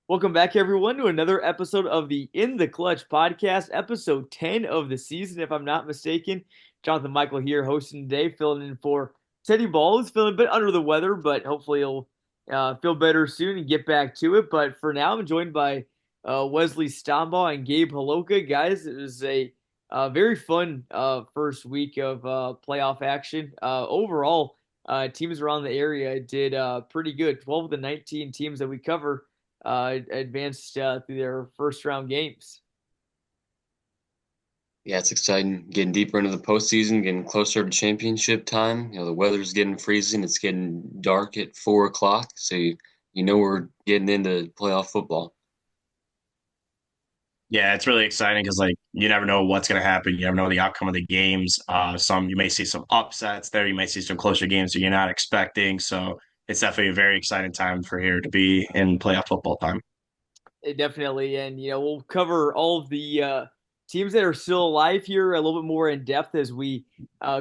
Welcome back, everyone, to another episode of the In the Clutch podcast, episode 10 of the season, if I'm not mistaken. Jonathan Michael here, hosting today, filling in for Teddy Ball, who's feeling a bit under the weather, but hopefully he'll feel better soon and get back to it. But for now, I'm joined by Wesley Stombaugh and Gabe Holowka. Guys, it was a very fun first week of playoff action. Overall, teams around the area did pretty good. 12 of the 19 teams that we cover advanced through their first round games. Yeah, it's exciting getting deeper into the postseason, getting closer to championship time. The weather's getting freezing. It's getting dark at 4 o'clock, so you know we're getting into playoff football. Yeah, it's really exciting because you never know what's going to happen. You never know the outcome of the games. Some you may see some upsets there. You may see some closer games that you're not expecting. So it's definitely a very exciting time for here to be in playoff football time. Definitely, and we'll cover all of the teams that are still alive here a little bit more in depth as we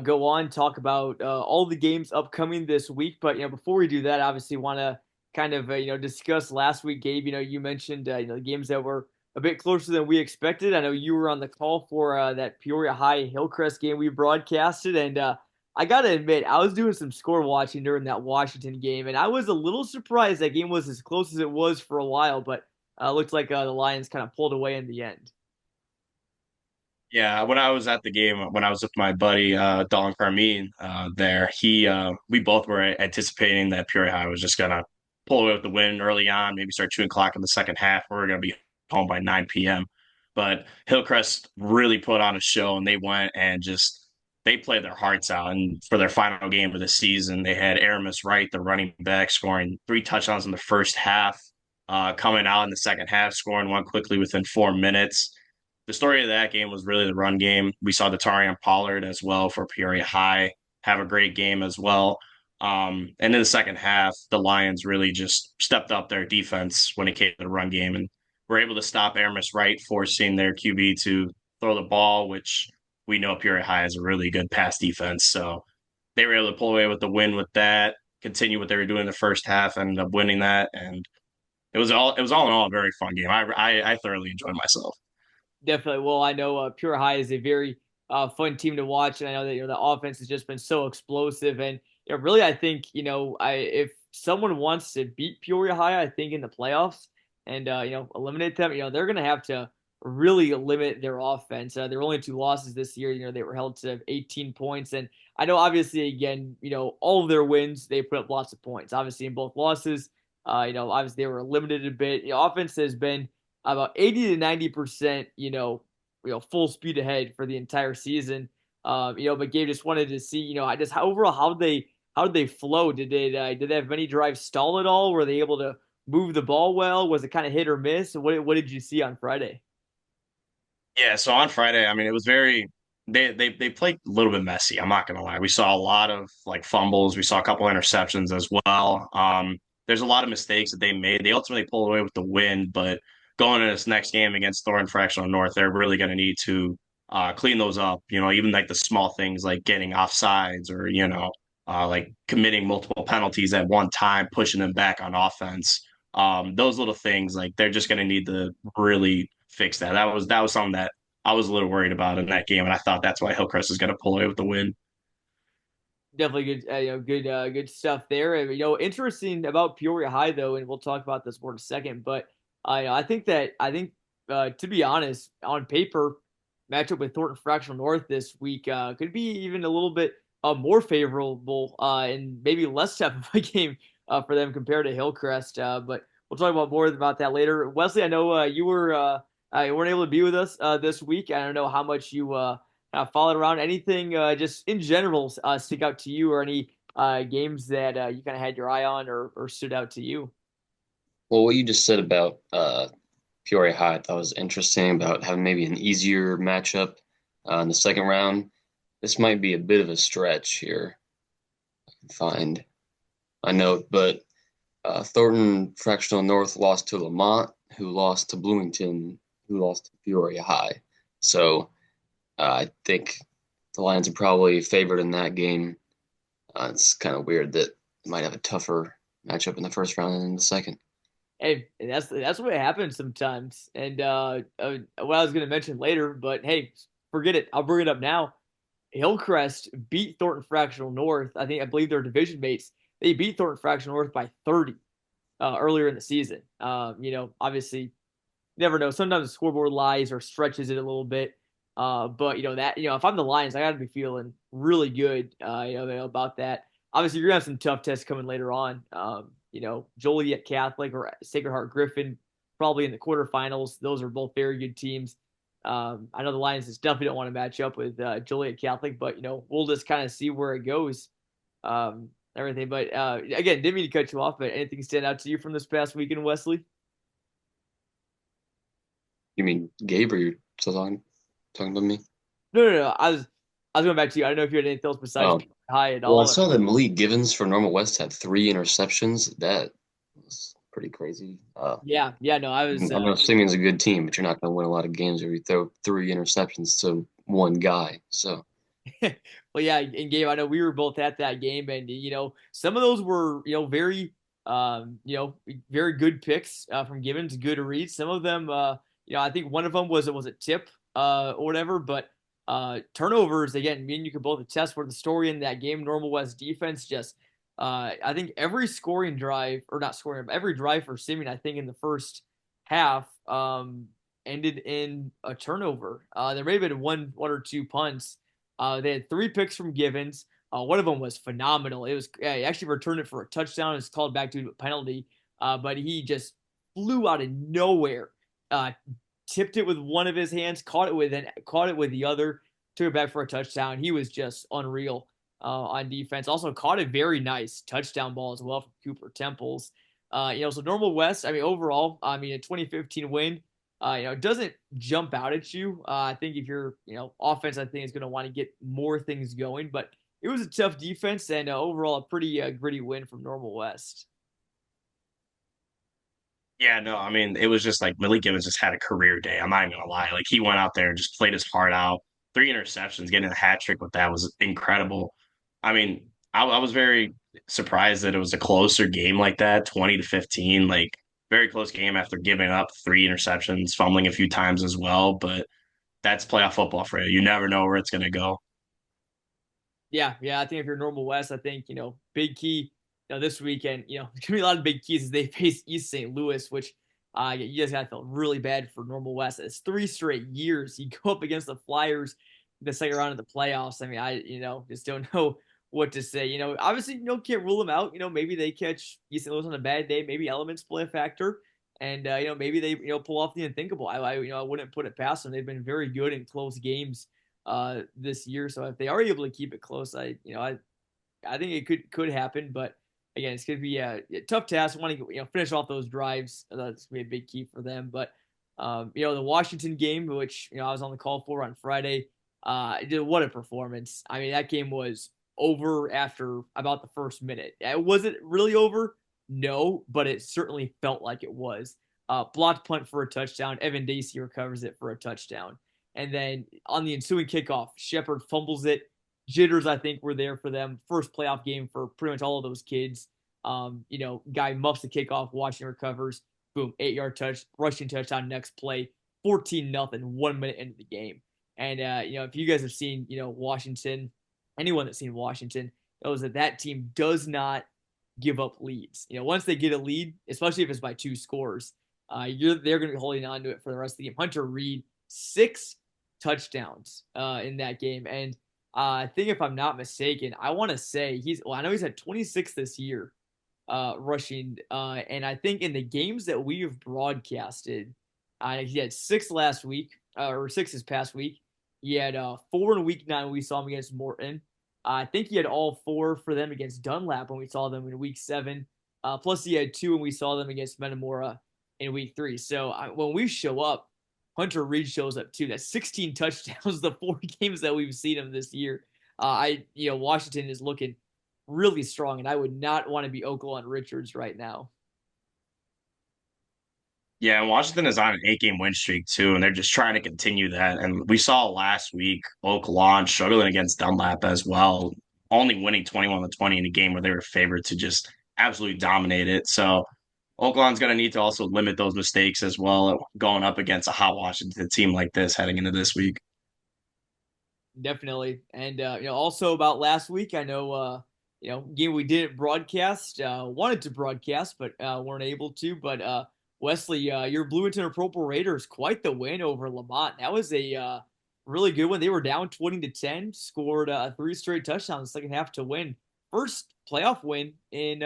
go on talk about all the games upcoming this week. But before we do that, obviously want to kind of discuss last week, Gabe. You mentioned the games that were a bit closer than we expected. I know you were on the call for that Peoria High Hillcrest game we broadcasted, and I gotta admit, I was doing some score watching during that Washington game, and I was a little surprised that game was as close as it was for a while, but looked like the Lions kind of pulled away in the end. Yeah, when I was at the game, when I was with my buddy Don Carmine there, he we both were anticipating that Peoria High was just gonna pull away with the win early on, maybe start chewing clock in the second half. We were gonna be home by 9 p.m. But Hillcrest really put on a show, and they went and just they played their hearts out. And for their final game of the season, they had Aramis Wright, the running back, scoring 3 touchdowns in the first half, coming out in the second half, scoring one quickly within 4 minutes. The story of that game was really the run game. We saw the Tarion Pollard as well for Peoria High have a great game as well. And in the second half, the Lions really just stepped up their defense when it came to the run game and were able to stop Aramis Wright, forcing their QB to throw the ball, which we know Peoria High has a really good pass defense. So they were able to pull away with the win with that, continue what they were doing in the first half, ended up winning that. And it was all in all a very fun game. I thoroughly enjoyed myself. Definitely. Well, I know Pure High is a very fun team to watch, and I know that the offense has just been so explosive. And really, I think I if someone wants to beat Peoria High, I think in the playoffs and eliminate them, they're going to have to really limit their offense. Their only two losses this year, they were held to 18 points, and I know obviously again, all of their wins they put up lots of points. Obviously in both losses, obviously they were limited a bit. Offense has been about 80 to 90%, full speed ahead for the entire season. But Gabe just wanted to see, I just how overall how did they flow? Did they have many drives stall at all? Were they able to move the ball well? Was it kind of hit or miss? What did you see on Friday? Yeah, so on Friday, I mean, it was very they played a little bit messy. I'm not gonna lie. We saw a lot of fumbles. We saw a couple interceptions as well. There's a lot of mistakes that they made. They ultimately pulled away with the win, but going into this next game against Thornton Fractional North, they're really gonna need to clean those up. Even the small things like getting offsides or like committing multiple penalties at one time, pushing them back on offense. Those little things, they're just gonna need to really fix that. That was something that I was a little worried about in that game, and I thought that's why Hillcrest is going to pull away with the win. Definitely good, good stuff there. And, interesting about Peoria High though, and we'll talk about this more in a second. But I think to be honest, on paper, matchup with Thornton Fractional North this week could be even a little bit more favorable and maybe less tough of a game for them compared to Hillcrest. But we'll talk about more about that later. Wesley, I know you weren't able to be with us this week. I don't know how much you followed around. Anything just in general stick out to you, or any games that you kind of had your eye on or stood out to you? Well, what you just said about Peoria High, I thought was interesting about having maybe an easier matchup in the second round. This might be a bit of a stretch here. I can find I know, but Thornton Fractional North lost to Lamont, who lost to Bloomington, who lost to Peoria High. So I think the Lions are probably favored in that game. It's kind of weird that they might have a tougher matchup in the first round than in the second. Hey, that's what happens sometimes. And what I was gonna mention later, but hey, forget it. I'll bring it up now. Hillcrest beat Thornton Fractional North. I believe they're division mates. They beat Thornton Fractional North by 30 earlier in the season. Obviously, you never know. Sometimes the scoreboard lies or stretches it a little bit. But if I'm the Lions, I got to be feeling really good. About that. Obviously, you're gonna have some tough tests coming later on. Joliet Catholic or Sacred Heart Griffin, probably in the quarterfinals. Those are both very good teams. I know the Lions just definitely don't want to match up with Joliet Catholic, but we'll just kind of see where it goes. Everything, but again, didn't mean to cut you off. But anything stand out to you from this past weekend, Wesley? You mean Gabe, or you're still talking about me? No. I was going back to you. I don't know if you had anything else besides Oh, high at well, I all. saw that Malik Givens for Normal West had 3 interceptions. That was pretty crazy. Yeah. No, I was. I know Simeon's a good team, but you're not going to win a lot of games if you throw 3 interceptions to one guy. So, Well, yeah, and Gabe, I know we were both at that game, and some of those were very good picks from Gibbons, good reads. Some of them, I think one of them was a tip or whatever, but turnovers again. Me and you could both attest where the story in that game. Normal West defense just, I think every scoring drive or not scoring, every drive for Simeon, I think in the first half, ended in a turnover. There may have been one or two punts. They had 3 picks from Givens. One of them was phenomenal. He actually returned it for a touchdown. It's called back to a penalty, but he just flew out of nowhere. Uh, Tipped it with one of his hands, caught it with the other, took it back for a touchdown. He was just unreal on defense. Also caught a very nice touchdown ball as well from Cooper Temples. So Normal West. I mean, overall, a 2015 win. It doesn't jump out at you. I think if you're, offense, I think is going to want to get more things going. But it was a tough defense and overall a pretty gritty win from Normal West. Yeah, no, I mean, it was just like Malik Givens just had a career day. I'm not even gonna lie. Like he went out there and just played his heart out. 3 interceptions, getting a hat trick with that was incredible. I mean, I was very surprised that it was a closer game like that, 20-15, like very close game after giving up 3 interceptions, fumbling a few times as well. But that's playoff football for you. You never know where it's gonna go. Yeah. I think if you're Normal West, I think big key. This weekend, there's gonna be a lot of big keys as they face East St. Louis, which you guys gotta feel really bad for Normal West. It's 3 straight years you go up against the Flyers in the second round of the playoffs. I mean, I just don't know what to say. Obviously, can't rule them out. Maybe they catch East St. Louis on a bad day. Maybe elements play a factor, and maybe they pull off the unthinkable. I wouldn't put it past them. They've been very good in close games this year. So if they are able to keep it close, I think it could happen. But again, it's going to be a tough task. I want to finish off those drives. That's going to be a big key for them. But the Washington game, which I was on the call for on Friday, what a performance! I mean, that game was over after about the first minute. Was it really over? No, but it certainly felt like it was. Blocked punt for a touchdown. Evan Dacey recovers it for a touchdown. And then on the ensuing kickoff, Shepard fumbles it. Jitters, I think, were there for them. First playoff game for pretty much all of those kids. Guy muffs the kickoff, Washington recovers. Boom, 8-yard rushing touchdown next play. 14-0, 1 minute into the game. And, if you guys have seen, Washington, anyone that's seen Washington knows that team does not give up leads. Once they get a lead, especially if it's by 2 scores, they're going to be holding on to it for the rest of the game. Hunter Reed, 6 touchdowns in that game. And I think if I'm not mistaken, I want to say I know he's had 26 this year rushing. And I think in the games that we have broadcasted, he had 6 last week, or 6 this past week. He had 4 in week 9 when we saw him against Morton. I think he had all 4 for them against Dunlap when we saw them in week 7. Plus he had 2 when we saw them against Metamora in week 3. So when we show up, Hunter Reed shows up too. That's 16 touchdowns the 4 games that we've seen him this year. Washington is looking really strong, and I would not want to be Oakland Richards right now. Yeah, and Washington is on an 8 game win streak too, and they're just trying to continue that. And we saw last week Oak Lawn struggling against Dunlap as well, only winning 21-20 in a game where they were favored to just absolutely dominate it. So Oakland's going to need to also limit those mistakes as well, going up against a hot Washington team like this heading into this week. Definitely. And also about last week, I know game we didn't broadcast, wanted to broadcast, but weren't able to. But Wesley, your Blue and Purple Raiders, quite the win over Lamont. That was a really good one. They were down 20-10, scored three straight touchdowns in the second half to win. First playoff win in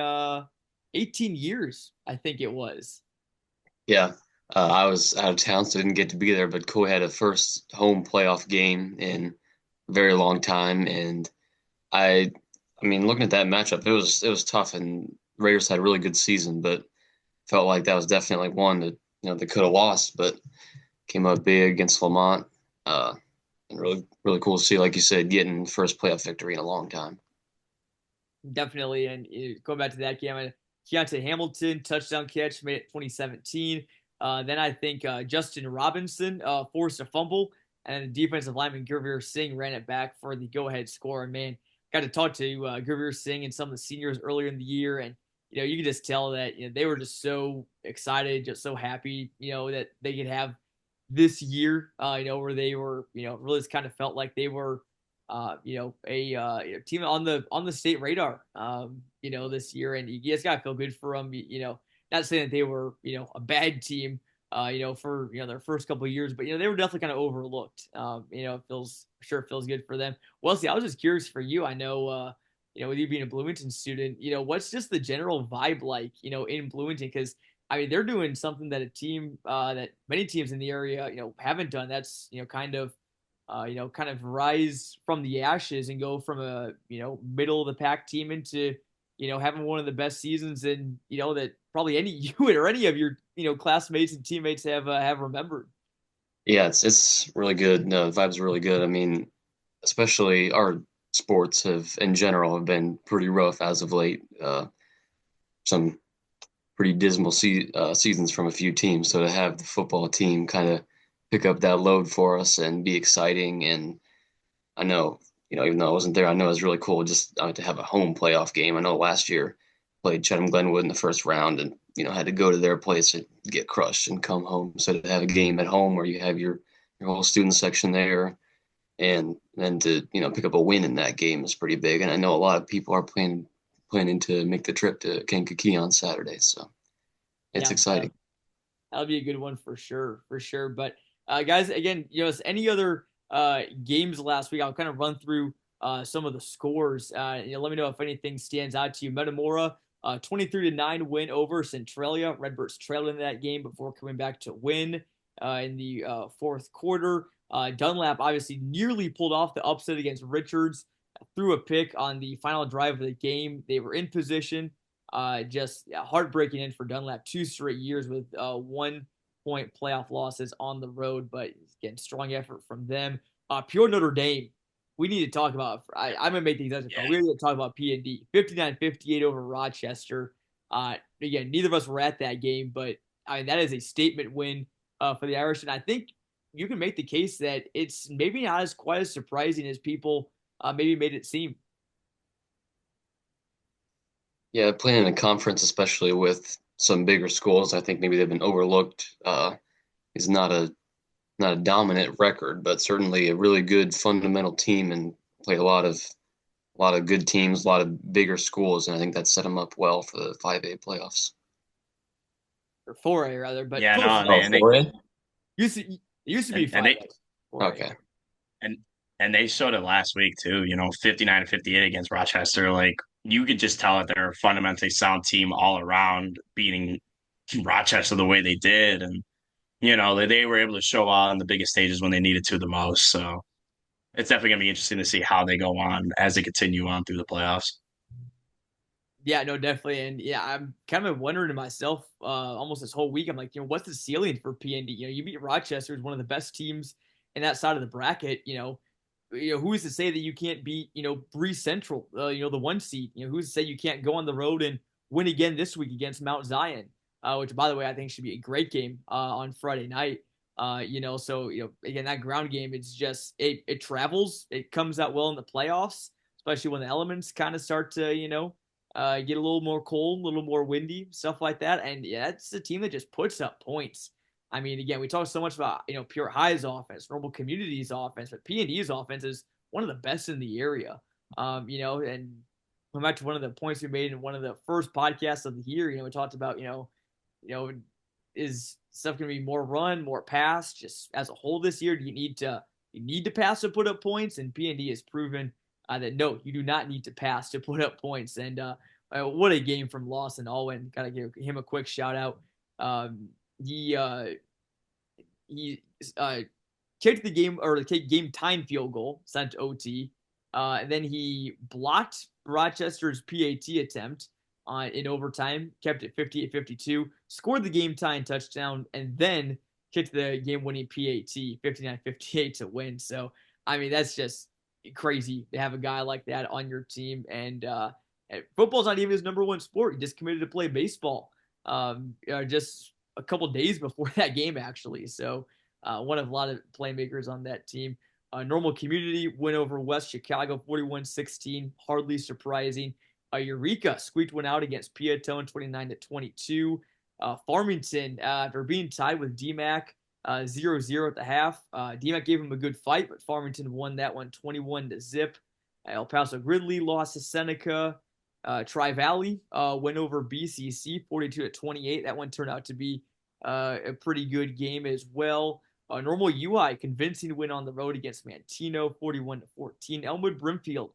18 years, I think it was. Yeah, I was out of town, so didn't get to be there. But Coy had a first home playoff game in a very long time, and I, I mean, looking at that matchup, it was tough, and Raiders had a really good season, but felt like that was definitely one that they could have lost, but came up big against Lamont. And really cool to see, like you said, getting first playoff victory in a long time. Definitely. And going back to that game, Keontae Hamilton, touchdown catch, made it 2017. Then I think Justin Robinson forced a fumble, and the defensive lineman Gurveer Singh ran it back for the go-ahead score. And man, got to talk to Gurveer Singh and some of the seniors earlier in the year, and you can just tell that they were just so excited, just so happy, that they could have this year, where they were, really just kind of felt like they were a team on the state radar, this year, and you just gotta feel good for them. Not saying that they were, a bad team, for their first couple of years, but they were definitely kind of overlooked. It feels good for them. Wesley, I was just curious for you. I know, with you being a Bloomington student, what's just the general vibe like, in Bloomington? Because I mean, they're doing something that a team that many teams in the area, haven't done. That's kind of rise from the ashes and go from a middle of the pack team into having one of the best seasons and that probably any you or any of your classmates and teammates have remembered. Yeah, it's really good. No, the vibe's really good. I mean, especially our sports have in general have been pretty rough as of late. Some pretty dismal seasons from a few teams. So to have the football team kind of pick up that load for us and be exciting, and I know, even though I wasn't there, I know it was really cool just to have a home playoff game. I know last year played Chatham Glenwood in the first round, and had to go to their place and get crushed and come home. So to have a game at home where you have your whole student section there, and then to pick up a win in that game is pretty big. And I know a lot of people are planning to make the trip to Kankakee on Saturday, so it's Yeah, exciting. that'll be a good one for sure, for sure. But guys, again, any other games last week? I'll kind of run through some of the scores. Let me know if anything stands out to you. Metamora, 23-9 win over Centralia. Redbirds trailed in that game before coming back to win in the fourth quarter. Dunlap obviously nearly pulled off the upset against Richards, threw a pick on the final drive of the game. They were in position. Just heartbreaking end for Dunlap. 2 straight years with 1 point playoff losses on the road, but again, strong effort from them. Pure Notre Dame. We need to talk about. I'm gonna make these guys fun. Yeah. We need to talk about PND. 59-58 over Rochester. Again, neither of us were at that game, but I mean that is a statement win for the Irish, and I think you can make the case that it's maybe not as quite as surprising as people maybe made it seem. Yeah, playing in a conference, especially with some bigger schools, I think maybe they've been overlooked. Is not a dominant record, but certainly a really good fundamental team, and played a lot of good teams, a lot of bigger schools, and I think that set them up well for the 5A playoffs. Or 4A rather, but Yeah, close no, enough. Oh, and they 4A? It used to be and 5A. they 4A. Okay. and and they showed it last week too, 59-58 against Rochester. Like you could just tell that they're a fundamentally sound team all around, beating Rochester the way they did. And, they were able to show out on the biggest stages when they needed to the most. So it's definitely gonna be interesting to see how they go on as they continue on through the playoffs. Yeah, no, definitely. And yeah, I'm kind of wondering to myself almost this whole week. I'm like, what's the ceiling for PND? You beat Rochester, is one of the best teams in that side of the bracket. Who is to say that you can't beat, Bree Central, the 1 seed? Who's to say you can't go on the road and win again this week against Mount Zion, which, by the way, I think should be a great game on Friday night. So, again, that ground game, it's just, it travels. It comes out well in the playoffs, especially when the elements kind of start to, get a little more cold, a little more windy, stuff like that. And yeah, it's a team that just puts up points. I mean, again, we talk so much about Pure High's offense, Normal Community's offense, but PND's offense is one of the best in the area. And going back to one of the points we made in one of the first podcasts of the year, we talked about is stuff going to be more run, more pass, just as a whole this year? Do you need to pass to put up points? And PND has proven that no, you do not need to pass to put up points. And what a game from Lawson Alwyn. Got to give him a quick shout out. Um, he kicked the game time field goal, sent OT, and then he blocked Rochester's PAT attempt in overtime, kept it 58-52, scored the game tying touchdown, and then kicked the game-winning PAT 59-58 to win. So, I mean, that's just crazy to have a guy like that on your team. And football's not even his number one sport. He just committed to play baseball just a couple days before that game, actually. So, one of a lot of playmakers on that team. Normal Community win over West Chicago 41-16, hardly surprising. Eureka squeaked one out against Piatone 29-22. Farmington, after being tied with DMAC 0-0 at the half, DMAC gave him a good fight, but Farmington won that one 21-0. El Paso Gridley lost to Seneca. Tri-Valley went over BCC 42-28. That one turned out to be a pretty good game as well. Normal UI convincing win on the road against Mantino 41-14. Elmwood Brimfield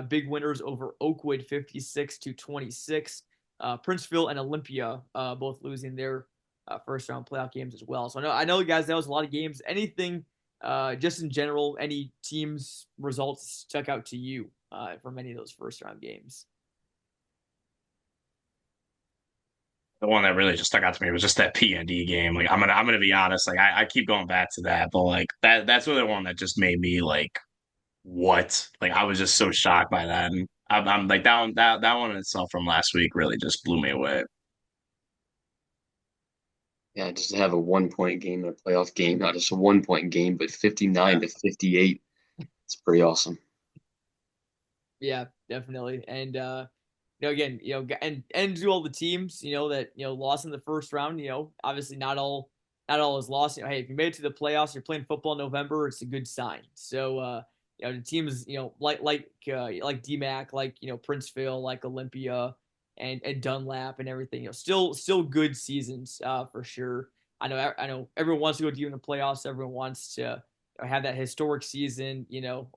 big winners over Oakwood 56-26. Princeville and Olympia both losing their first round playoff games as well. So I know guys, that was a lot of games. Anything just in general, any teams results stuck out to you from any of those first round games? The one that really just stuck out to me was just that PND game. Like I'm gonna be honest, like I keep going back to that, but like that's really the one that just made me like what? Like I was just so shocked by that. And I'm like that one in itself from last week really just blew me away. Yeah, just to have a 1 point game in a playoff game, not just a 1 point game, but 59-58. It's pretty awesome. Yeah, definitely. And again, and to all the teams, that lost in the first round. Obviously not all is lost. Hey, if you made it to the playoffs, you're playing football in November, it's a good sign. So the teams, like DMAC, like Princeville, like Olympia, and Dunlap and everything. Still good seasons for sure. I know everyone wants to go deep in the playoffs. Everyone wants to have that historic season.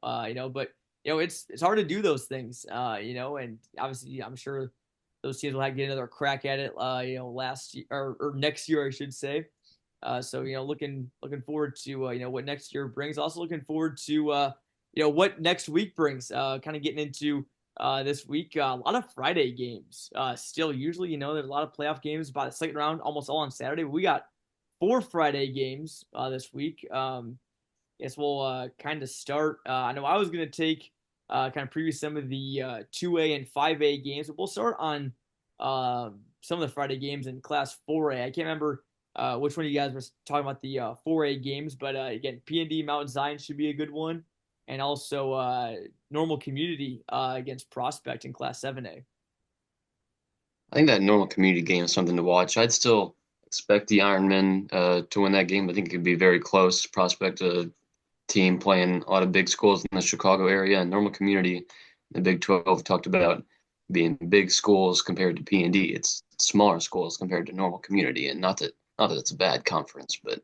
But it's hard to do those things. And obviously I'm sure those teams will get another crack at it. Last year or next year, I should say. So looking forward to what next year brings. Also looking forward to what next week brings. Kind of getting into this week, a lot of Friday games. Still, usually there's a lot of playoff games by the second round, almost all on Saturday. But we got 4 Friday games this week. Guess we'll kind of start. I know I was gonna take kind of preview some of the 2A and 5A games, but we'll start on some of the Friday games in Class 4A. I can't remember which one of you guys were talking about the 4A games, but again, PND Mount Zion should be a good one, and also Normal Community against Prospect in Class 7A. I think that normal community game is something to watch. I'd still expect the Ironmen to win that game. I think it could be very close. Prospect a team playing a lot of big schools in the Chicago area, and normal community, the Big 12 talked about being big schools compared to PND. It's smaller schools compared to normal community, and not that it's a bad conference, but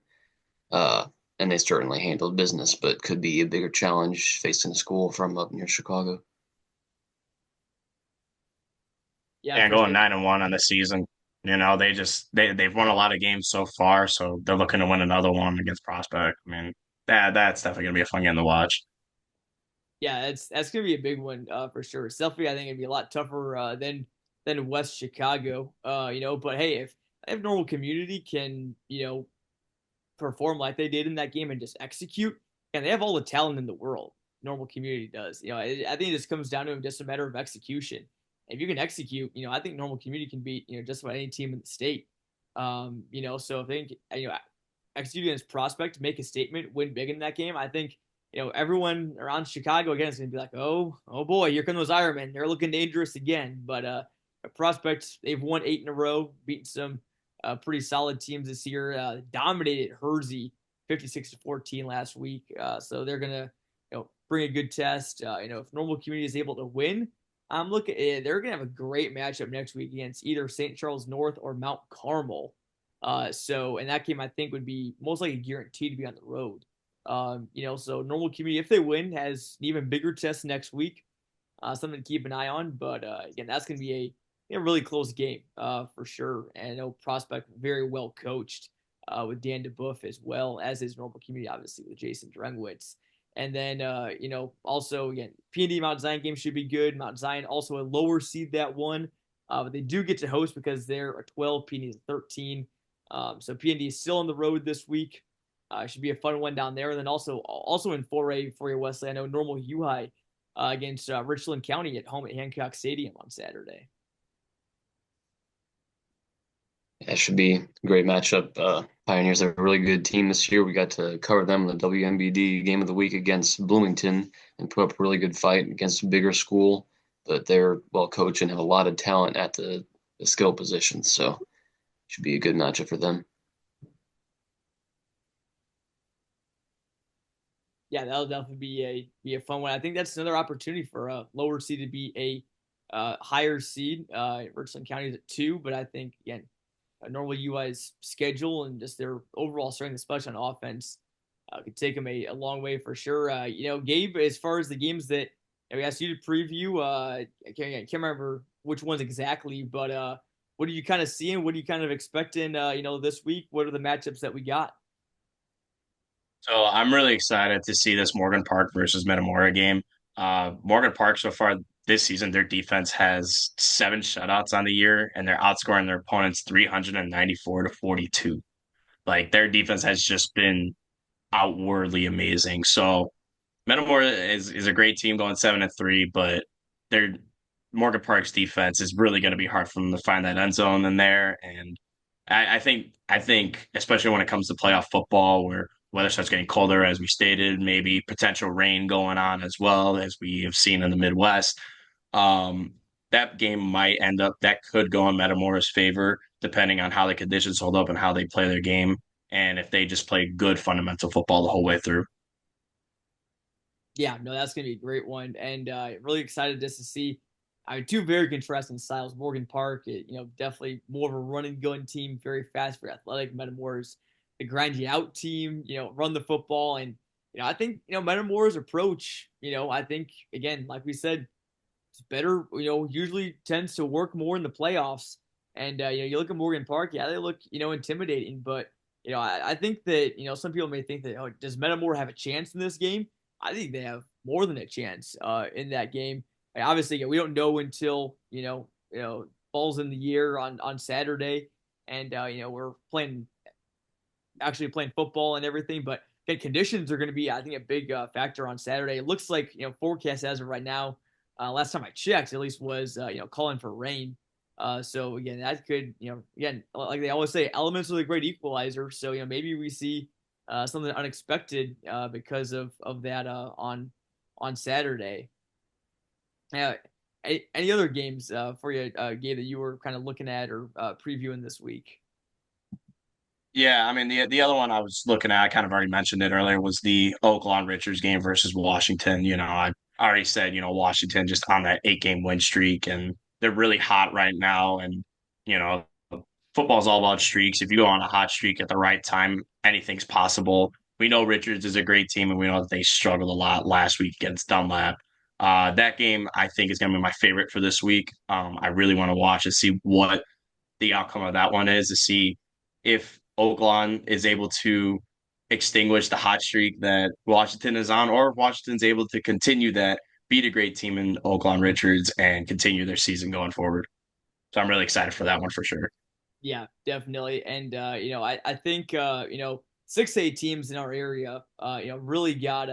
and they certainly handled business, but could be a bigger challenge facing a school from up near Chicago. Yeah, And for going sure. 9-1 on the season. They've won a lot of games so far, so they're looking to win another one against Prospect. I mean, that's definitely gonna be a fun game to watch. Yeah, that's gonna be a big one for sure. Selfie, I think it'd be a lot tougher than West Chicago. But hey, if Normal Community can perform like they did in that game and just execute, and they have all the talent in the world. Normal Community does. I think it just comes down to just a matter of execution. If you can execute, I think Normal Community can beat just about any team in the state. So if they can, execute against Prospect, make a statement, win big in that game, I think everyone around Chicago again is going to be like, oh boy, here come those Ironmen. They're looking dangerous again. But prospects, they've won 8 in a row, beaten some pretty solid teams this year. Dominated Hersey 56-14 last week. So they're going to bring a good test. If Normal Community is able to win, I'm looking. They're going to have a great matchup next week against either St. Charles North or Mount Carmel. And that game I think would be most likely guaranteed to be on the road. So Normal Community, if they win, has an even bigger test next week. Something to keep an eye on. But again, that's going to be a really close game for sure. And I know Prospect very well coached with Dan DeBuff as well as his Normal Community, obviously with Jason Drengwitz. And then, also, again, PND Mount Zion game should be good. Mount Zion also a lower seed that one. But they do get to host because they're a 12, PND is 13. So PND is still on the road this week. Should be a fun one down there. And then also in 4A for your Wesley, I know Normal U High against Richland County at home at Hancock Stadium on Saturday. That should be a great matchup. Pioneers are a really good team this year. We got to cover them in the WMBD Game of the Week against Bloomington and put up a really good fight against a bigger school. But they're well coached and have a lot of talent at the skill positions. So should be a good matchup for them. Yeah, that'll definitely be a fun one. I think that's another opportunity for a lower seed to be a higher seed. Richland County is at 2, but I think again, Normal UI's schedule and just their overall strength, especially on offense, could take them a long way for sure. Gabe, as far as the games that we asked you to preview, I can't remember which ones exactly, but what are you kind of seeing? What are you kind of expecting? This week, what are the matchups that we got? So I'm really excited to see this Morgan Park versus Metamora game. Morgan Park so far this season, their defense has 7 shutouts on the year, and they're outscoring their opponents 394-42. Like their defense has just been outwardly amazing. So Metamora is a great team going 7-3, but their Morgan Park's defense is really going to be hard for them to find that end zone in there. And I think especially when it comes to playoff football, where weather starts getting colder, as we stated, maybe potential rain going on as well as we have seen in the Midwest. Um, that game might end up that could go in Metamora's favor, depending on how the conditions hold up and how they play their game, and if they just play good fundamental football the whole way through. Yeah, no, that's gonna be a great one, and really excited just to see. I mean, 2 very contrasting styles. Morgan Park, definitely more of a running gun team, very fast, very athletic. Metamora's the grind you out team, run the football, and I think Metamora's approach, I think again, like we said, it's better. Usually tends to work more in the playoffs. And you look at Morgan Park, yeah, they look intimidating, but I think that some people may think that does Metamora have a chance in this game? I think they have more than a chance in that game. Obviously, we don't know until falls in the year on Saturday, and we're actually playing football and everything. But again, conditions are going to be, I think, a big factor on Saturday. It looks like forecast as of right now. Last time I checked, at least was calling for rain. So again, that could again, like they always say, elements are the great equalizer. So maybe we see something unexpected because of that on Saturday. Any other games for you, Gabe, that you were kind of looking at or previewing this week? Yeah, I mean the other one I was looking at, I kind of already mentioned it earlier, was the Oaklawn Richards game versus Washington. I already said, Washington just on that 8-game win streak, and they're really hot right now. And you know, football's all about streaks. If you go on a hot streak at the right time, anything's possible. We know Richards is a great team, and we know that they struggled a lot last week against Dunlap. That game I think is going to be my favorite for this week. I really want to watch and see what the outcome of that one is, to see if Oaklawn is able to extinguish the hot streak that Washington is on, or Washington's able to continue that, beat a great team in Oaklawn Richards, and continue their season going forward. So I'm really excited for that one for sure. Yeah, definitely. And I think 6A teams in our area really got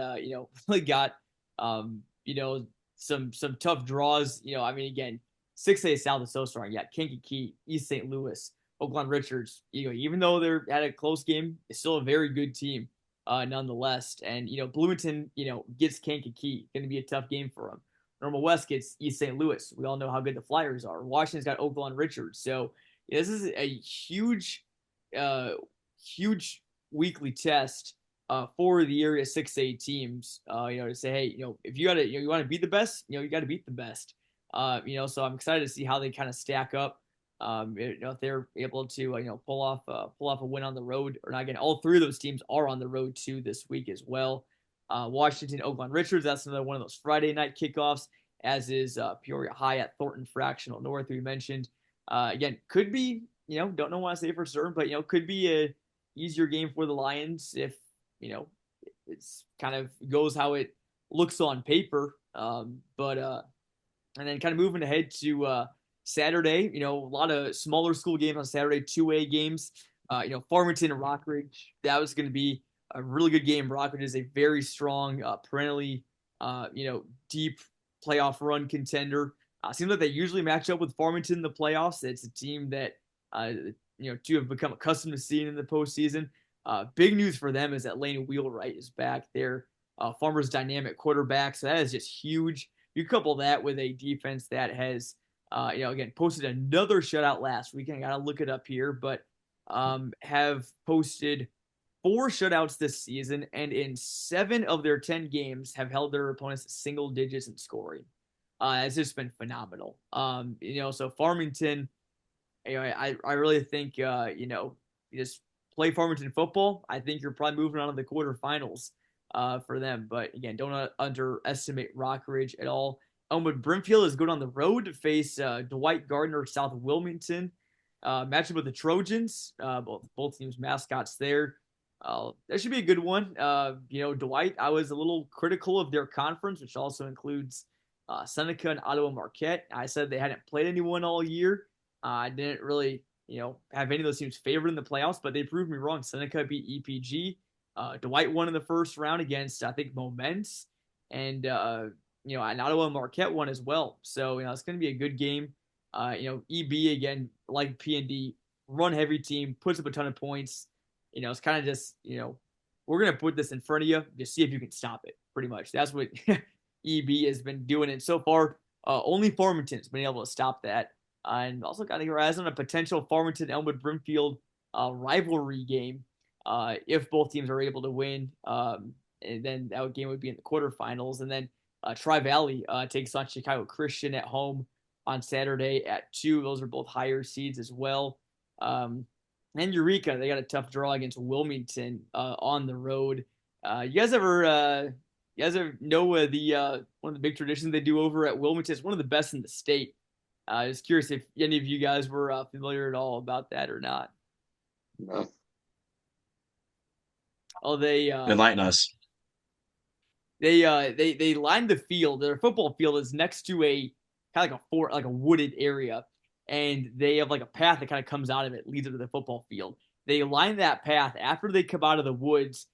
really got some tough draws. I mean, again, 6A South is so strong. Yeah, Kankakee, East St. Louis, Oakland Richards, even though they're at a close game, it's still a very good team. nonetheless. And Bloomington, gets Kankakee, going to be a tough game for them. Normal West gets East St. Louis. We all know how good the Flyers are. Washington's got Oakland Richards. So this is a uh, huge weekly test for the area 6A teams. To say, hey, if you want to beat the best, you got to beat the best. So I'm excited to see how they kind of stack up. If they're able to pull off a win on the road or not. Again, all three of those teams are on the road too this week as well. Washington, Oakland Richards, that's another one of those Friday night kickoffs, as is Peoria High at Thornton Fractional North, we mentioned. Again, could be, don't know what I say for certain, but could be a easier game for the Lions if it's kind of goes how it looks on paper. But and then kind of moving ahead to Saturday, a lot of smaller school games on Saturday, 2A games. Farmington and Rockridge, that was going to be a really good game. Rockridge is a very strong, perennially, deep playoff run contender. Seems like they usually match up with Farmington in the playoffs. It's a team that, two have become accustomed to seeing in the postseason. Big news for them is that Lane Wheelwright is back there. Farmer's dynamic quarterback, so that is just huge. You couple that with a defense that has, again, posted another shutout last week. I got to look it up here, but have posted 4 shutouts this season, and in 7 of their 10 games have held their opponents single digits in scoring. It's just been phenomenal. So Farmington, I really think, you just play Farmington football. I think you're probably moving on to the quarterfinals for them. But again, don't underestimate Rockridge at all. Elmwood Brimfield is going on the road to face Dwight Gardner, South Wilmington. Matchup with the Trojans, both teams' mascots there. That should be a good one. Dwight, I was a little critical of their conference, which also includes Seneca and Ottawa Marquette. I said they hadn't played anyone all year. I didn't really, have any of those teams favored in the playoffs, but they proved me wrong. Seneca beat EPG. Dwight won in the first round against, I think, Moments. And, and Ottawa Marquette won as well. So, it's going to be a good game. EB, again, like PND, run heavy team, puts up a ton of points. It's kind of just, we're going to put this in front of you to see if you can stop it, pretty much. That's what EB has been doing. And so far, only Farmington's been able to stop that. And also got your eyes on a potential Farmington-Elmwood Brimfield rivalry game if both teams are able to win. And then that game would be in the quarterfinals. And then Tri-Valley takes on Chicago Christian at home on Saturday at 2. Those are both higher seeds as well. And Eureka, they got a tough draw against Wilmington on the road. You guys ever know the one of the big traditions they do over at Wilmington? It's one of the best in the state. I was curious if any of you guys were familiar at all about that or not. No. Oh, they enlighten us. They lined the field. Their football field is next to a kind of like a wooded area, and they have like a path that kind of comes out of it, leads into the football field. They line that path after they come out of the woods.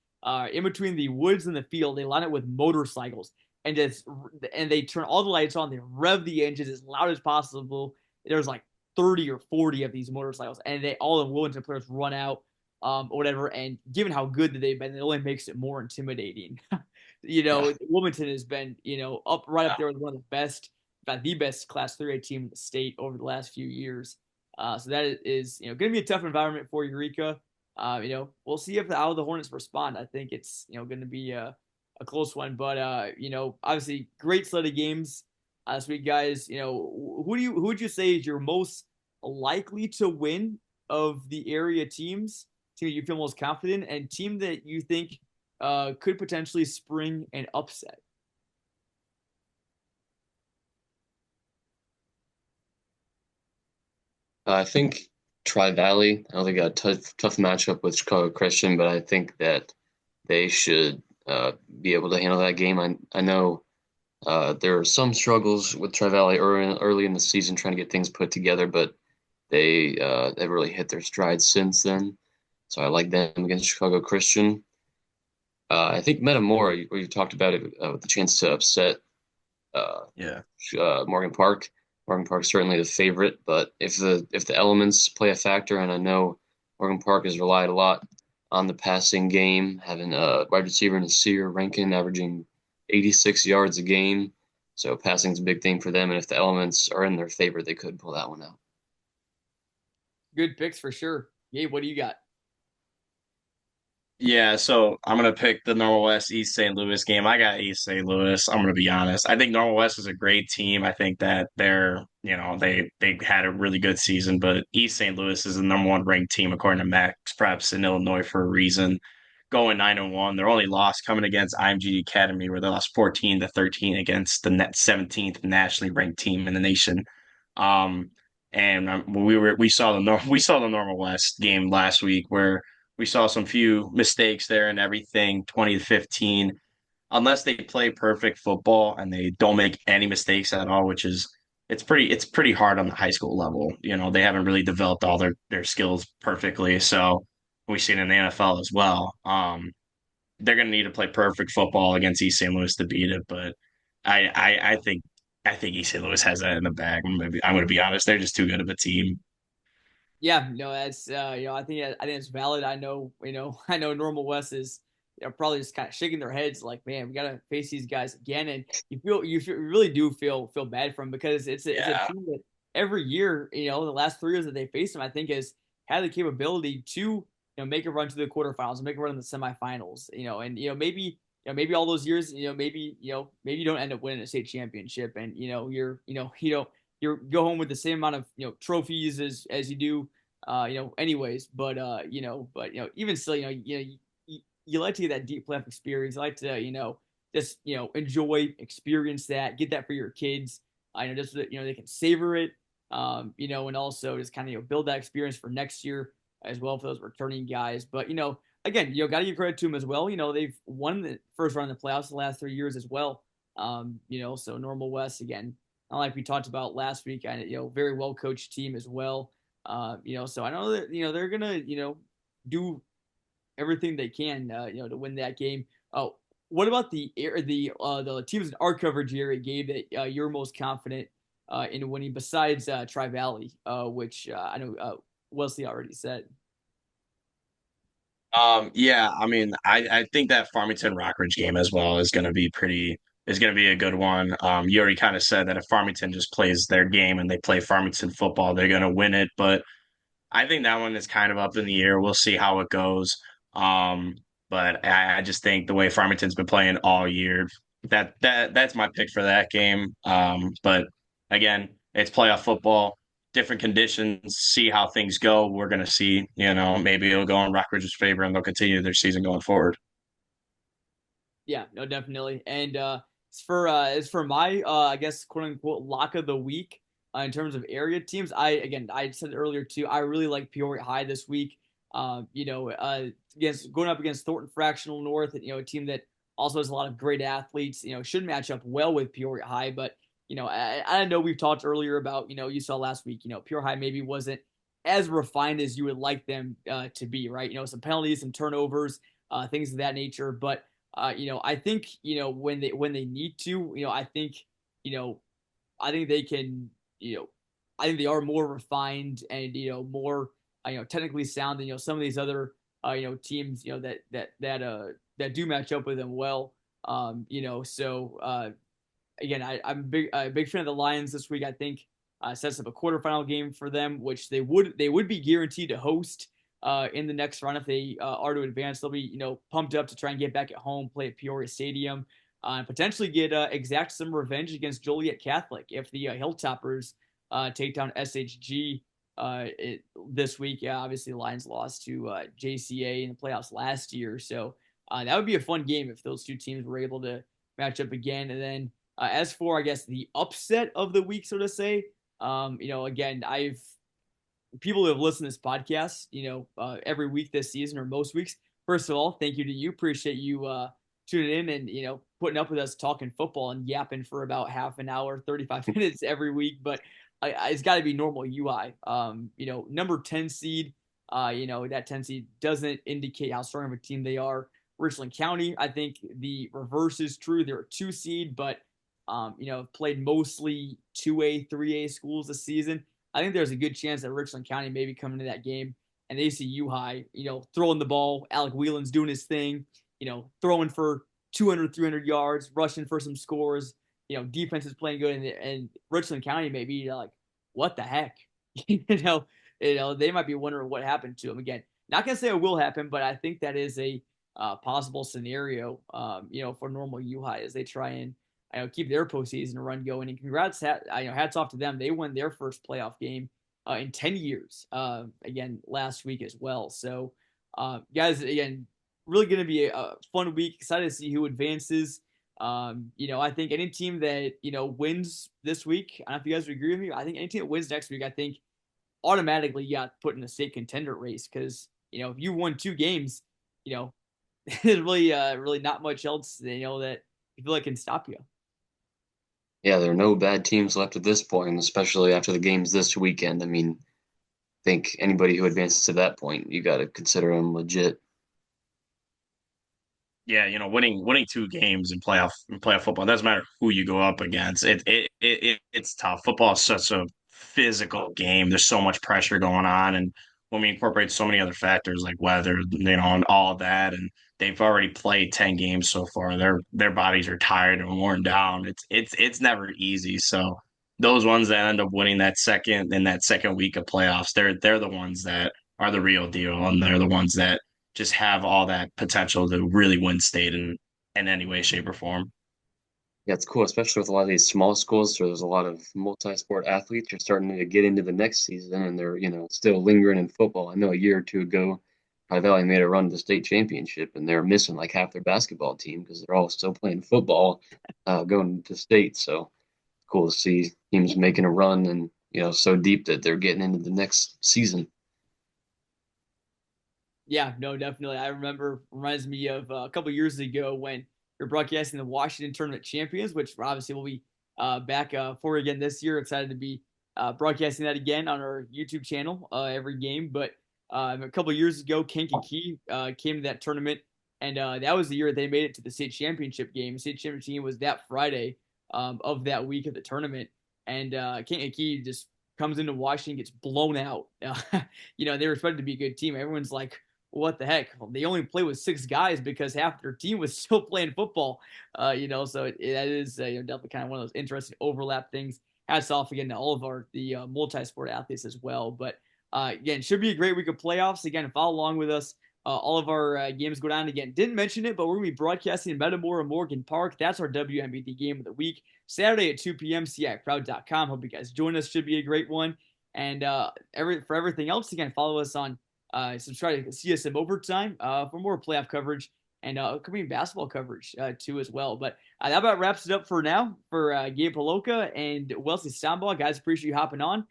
In between the woods and the field, they line it with motorcycles, and they turn all the lights on. They rev the engines as loud as possible. There's like 30 or 40 of these motorcycles, and all the Wilmington players run out, or whatever. And given how good that they've been, it only makes it more intimidating. Yeah. Wilmington has been, up there with one of the best, in fact, the best Class 3A team in the state over the last few years. So that is, going to be a tough environment for Eureka. We'll see how the Hornets respond. I think it's, going to be a close one. But, obviously, great slate of games this week, guys. Who would you say is your most likely to win of the area teams? Team that you feel most confident in, and team that you think could potentially spring an upset? I think Tri-Valley. I know they got a tough matchup with Chicago Christian, but I think that they should be able to handle that game. I know there are some struggles with Tri-Valley early in the season trying to get things put together, but they've really hit their stride since then. So I like them against Chicago Christian. I think Metamora, where you talked about it with the chance to upset Yeah. Morgan Park. Morgan Park's certainly the favorite, but if the elements play a factor, and I know Morgan Park has relied a lot on the passing game, having a wide receiver in Rankin averaging 86 yards a game. So passing's a big thing for them, and if the elements are in their favor, they could pull that one out. Good picks for sure. Gabe, what do you got? Yeah, so I'm gonna pick the Normal West East St. Louis game. I got East St. Louis. I'm gonna be honest. I think Normal West is a great team. I think that they had a really good season, but East St. Louis is the number one ranked team according to Max Preps in Illinois for a reason. Going 9-1. Their only loss coming against IMG Academy, where they lost 14-13 against the net 17th nationally ranked team in the nation. Um, we saw the Normal West game last week where we saw some few mistakes there and everything, 20-15. Unless they play perfect football and they don't make any mistakes at all, which is it's pretty hard on the high school level. They haven't really developed all their skills perfectly. So we see it in the NFL as well. They're gonna need to play perfect football against East St. Louis to beat it, but I think East St. Louis has that in the bag. I'm gonna be honest, they're just too good of a team. Yeah, no, that's I think it's valid. I know, I know Normal West is probably just kind of shaking their heads like, man, we gotta face these guys again, and you really do feel bad for them because it's a Yeah. team that every year, the last 3 years that they faced them, I think has had the capability to make a run to the quarterfinals and make a run in the semifinals, and maybe all those years, maybe you don't end up winning a state championship, and you go home with the same amount of trophies as you do anyways, but even still, you like to get that deep playoff experience. You like to just enjoy, experience that, get that for your kids. I know just so that they can savor it, and also just kind of build that experience for next year as well for those returning guys. But again, got to give credit to them as well. They've won the first round of the playoffs the last 3 years as well. So Normal West again, not like we talked about last week, and very well coached team as well. So I know that they're gonna do everything they can to win that game. Oh, what about the teams in our coverage area, Gabe, that you're most confident in winning besides Tri Valley, which I know Wesley already said. Yeah, I mean, I think that Farmington Rockridge game as well is gonna be a good one. You already kind of said that if Farmington just plays their game and they play Farmington football, they're gonna win it. But I think that one is kind of up in the air. We'll see how it goes. Um, but I just think the way Farmington's been playing all year, that's my pick for that game. But again, it's playoff football, different conditions, see how things go. We're gonna see, maybe it'll go in Rockridge's favor and they'll continue their season going forward. Yeah, no, definitely. And as for my I guess quote unquote lock of the week in terms of area teams, I said it earlier too. I really like Peoria High this week. Against going up against Thornton Fractional North, and a team that also has a lot of great athletes. Should match up well with Peoria High, but I know we've talked earlier about you saw last week. Peoria High maybe wasn't as refined as you would like them to be, right? Some penalties, some turnovers, things of that nature, but I think when they need to, you know, I think they can, I think they are more refined and more technically sound than some of these other teams that do match up with them well. So again, I'm a big fan of the Lions this week. I think sets up a quarterfinal game for them, which they would be guaranteed to host in the next run if they are to advance. They'll be pumped up to try and get back at home, play at Peoria Stadium, and potentially get exact some revenge against Joliet Catholic if the Hilltoppers take down SHG this week. Yeah, obviously the Lions lost to JCA in the playoffs last year, so that would be a fun game if those two teams were able to match up again. And then as for I guess the upset of the week, so to say, again, I've people who have listened to this podcast, every week this season or most weeks. First of all, thank you to you. Appreciate you tuning in and putting up with us talking football and yapping for about half an hour, 35 minutes every week. But it's got to be normal UI. Number 10 seed. That 10 seed doesn't indicate how strong of a team they are. Richland County, I think the reverse is true. They're a 2 seed, but played mostly 2A, 3A schools this season. I think there's a good chance that Richland County may be coming to that game and they see U High, throwing the ball, Alec Whelan's doing his thing, throwing for 200, 300 yards, rushing for some scores, defense is playing good, and Richland County may be like, what the heck? you know, they might be wondering what happened to him again. Not gonna say it will happen, but I think that is a possible scenario, for normal U High as they try and keep their postseason run going. And congrats, hats off to them. They won their first playoff game in 10 years. Again, last week as well. So, guys, again, really going to be a fun week. Excited to see who advances. I think any team that wins this week, I don't know if you guys would agree with me. I think any team that wins next week, I think automatically you got put in a state contender race because if you won 2 games, there's really not much else that you feel like can stop you. Yeah, there are no bad teams left at this point, especially after the games this weekend. I mean, I think anybody who advances to that point, you got to consider them legit. Yeah, winning 2 games in playoff football, it doesn't matter who you go up against. It's tough. Football is such a physical game. There's so much pressure going on, and when we incorporate so many other factors like weather, and all of that, and they've already played 10 games so far. Their bodies are tired and worn down. It's never easy. So those ones that end up winning that second week of playoffs, they're the ones that are the real deal, and they're the ones that just have all that potential to really win state in any way, shape, or form. Yeah, it's cool, especially with a lot of these small schools where there's a lot of multi-sport athletes. You're starting to get into the next season, and they're still lingering in football. I know a year or two ago, High Valley made a run to the state championship, and they're missing like half their basketball team because they're all still playing football, going to state. So cool to see teams making a run and so deep that they're getting into the next season. Yeah, no, definitely. I remember reminds me of a couple years ago when you're broadcasting the Washington Tournament Champions, which obviously will be back for again this year. Excited to be broadcasting that again on our YouTube channel every game. But a couple years ago, Kankakee came to that tournament, and that was the year they made it to the state championship game. The state championship game was that Friday of that week of the tournament, and Kankakee just comes into Washington, gets blown out. They were expected to be a good team. Everyone's like, what the heck? Well, they only play with 6 guys because half their team was still playing football. So that is definitely kind of one of those interesting overlap things. Hats off again to all of the multi-sport athletes as well. But again, should be a great week of playoffs. Again, follow along with us. All of our games go down again. Didn't mention it, but we're going to be broadcasting in Metamora Morgan Park. That's our WMBD game of the week. Saturday at 2 p.m. CICrowd.com. Hope you guys join us. Should be a great one. And for everything else, again, follow us on subscribe to CSM Overtime for more playoff coverage and upcoming basketball coverage too as well. But that about wraps it up for now for Gabe Holowka and Wesley Stombaugh. Guys, appreciate you hopping on.